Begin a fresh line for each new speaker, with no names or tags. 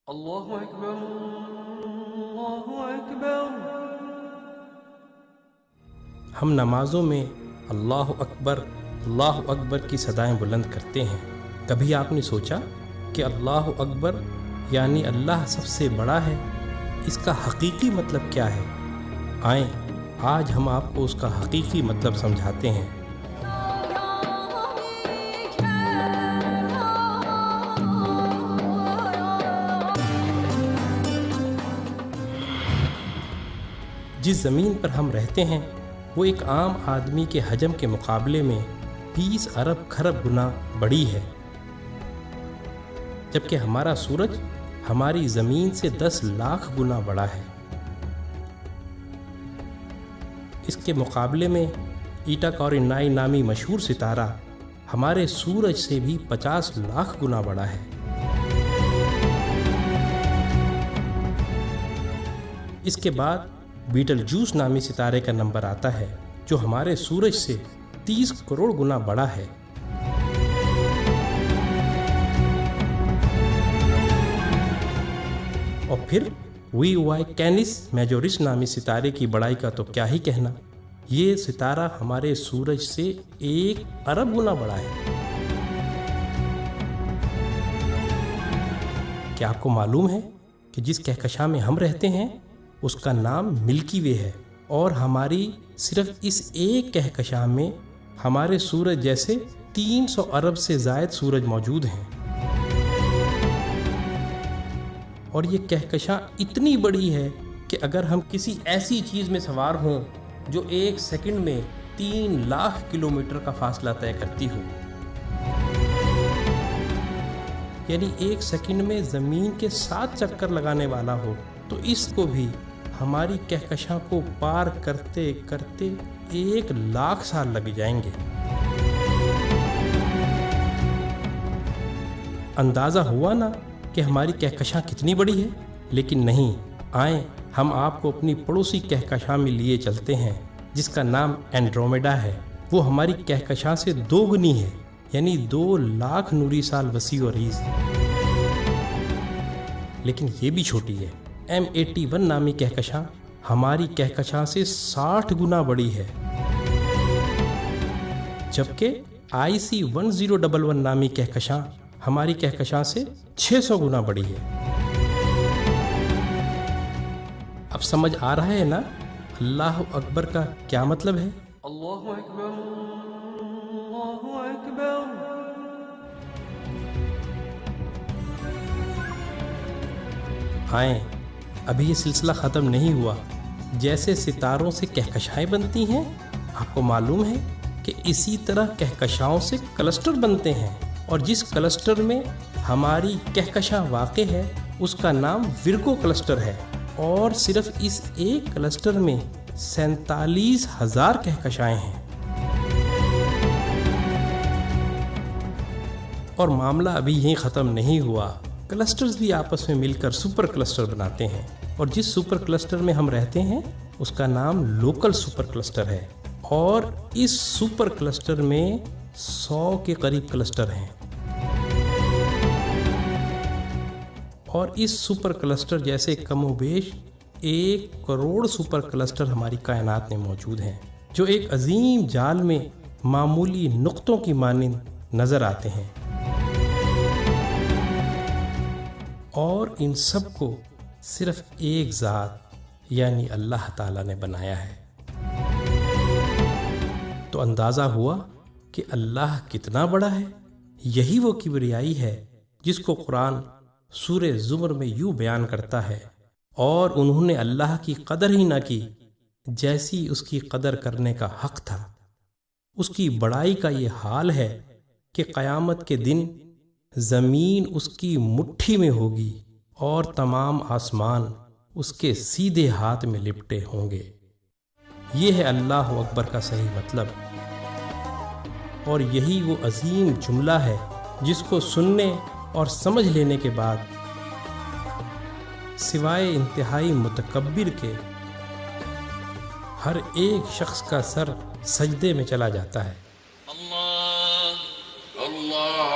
اللہ اکبر اللہ اکبر۔
ہم نمازوں میں اللہ اکبر کی صدائیں بلند کرتے ہیں۔ کبھی آپ نے سوچا کہ اللہ اکبر یعنی اللہ سب سے بڑا ہے؟ اس کا حقیقی مطلب کیا ہے؟ آئیں آج ہم آپ کو اس کا حقیقی مطلب سمجھاتے ہیں۔ جس زمین پر ہم رہتے ہیں وہ ایک عام آدمی کے حجم کے مقابلے میں 20 ارب کھرب گنا بڑی ہے، جبکہ ہمارا سورج ہماری زمین سے 10 لاکھ گنا بڑا ہے۔ اس کے مقابلے میں ایٹا کورینائی نامی مشہور ستارہ ہمارے سورج سے بھی 50 لاکھ گنا بڑا ہے۔ اس کے بعد بیٹل جوس نامی ستارے کا نمبر آتا ہے جو ہمارے سورج سے 30 کروڑ گنا بڑا ہے۔ اور پھر وی وائی کینس میجورس نامی ستارے کی بڑائی کا تو کیا ہی کہنا، یہ ستارہ ہمارے سورج سے 1 ارب گنا بڑا ہے۔ کیا آپ کو معلوم ہے کہ جس کہکشاں میں ہم رہتے ہیں اس کا نام ملکی وے ہے، اور ہماری صرف اس ایک کہکشاں میں ہمارے سورج جیسے 300 ارب سے زائد سورج موجود ہیں۔ اور یہ کہکشاں اتنی بڑی ہے کہ اگر ہم کسی ایسی چیز میں سوار ہوں جو 1 سیکنڈ میں 3 لاکھ کلومیٹر کا فاصلہ طے کرتی ہو، یعنی 1 سیکنڈ میں زمین کے 7 چکر لگانے والا ہو، تو اس کو بھی ہماری کہکشاں کو پار کرتے کرتے 1 لاکھ سال لگ جائیں گے۔ اندازہ ہوا نا کہ ہماری کہکشاں کتنی بڑی ہے؟ لیکن نہیں، آئیں ہم آپ کو اپنی پڑوسی کہکشاں میں لیے چلتے ہیں جس کا نام اینڈرومیڈا ہے۔ وہ ہماری کہکشاں سے 2 گنی ہے، یعنی 2 لاکھ نوری سال وسیع و عریض، لیکن یہ بھی چھوٹی ہے۔ M81 نامی کہکشاں ہماری کہکشاں سے 60 گنا بڑی ہے، جبکہ IC 1011 نامی کہکشاں ہماری کہکشاں سے 600 گنا بڑی ہے۔ اب سمجھ آ رہا ہے نا اللہ اکبر کا کیا مطلب ہے؟
اللہ اکبر اللہ اکبر۔
آئیں ابھی یہ سلسلہ ختم نہیں ہوا۔ جیسے ستاروں سے کہکشائیں بنتی ہیں، آپ کو معلوم ہے کہ اسی طرح کہکشاؤں سے کلسٹر بنتے ہیں، اور جس کلسٹر میں ہماری کہکشاں واقع ہے اس کا نام ورگو کلسٹر ہے، اور صرف اس ایک کلسٹر میں 47,000 کہکشائیں ہیں۔ اور معاملہ ابھی یہیں ختم نہیں ہوا، کلسٹرز بھی آپس میں مل کر سپر کلسٹر بناتے ہیں، اور جس سپر کلسٹر میں ہم رہتے ہیں اس کا نام لوکل سپر کلسٹر ہے، اور اس سپر کلسٹر میں 100 کے قریب کلسٹر ہیں، اور اس سپر کلسٹر جیسے کم و بیش 1 کروڑ سپر کلسٹر ہماری کائنات میں موجود ہیں، جو ایک عظیم جال میں معمولی نقطوں کی مانند نظر آتے ہیں، اور ان سب کو صرف ایک ذات یعنی اللہ تعالیٰ نے بنایا ہے۔ تو اندازہ ہوا کہ اللہ کتنا بڑا ہے۔ یہی وہ کبریائی ہے جس کو قرآن سورہ زمر میں یوں بیان کرتا ہے، اور انہوں نے اللہ کی قدر ہی نہ کی جیسی اس کی قدر کرنے کا حق تھا۔ اس کی بڑائی کا یہ حال ہے کہ قیامت کے دن زمین اس کی مٹھی میں ہوگی اور تمام آسمان اس کے سیدھے ہاتھ میں لپٹے ہوں گے۔ یہ ہے اللہ اکبر کا صحیح مطلب، اور یہی وہ عظیم جملہ ہے جس کو سننے اور سمجھ لینے کے بعد سوائے انتہائی متکبر کے ہر ایک شخص کا سر سجدے میں چلا جاتا ہے۔
اللہ اللہ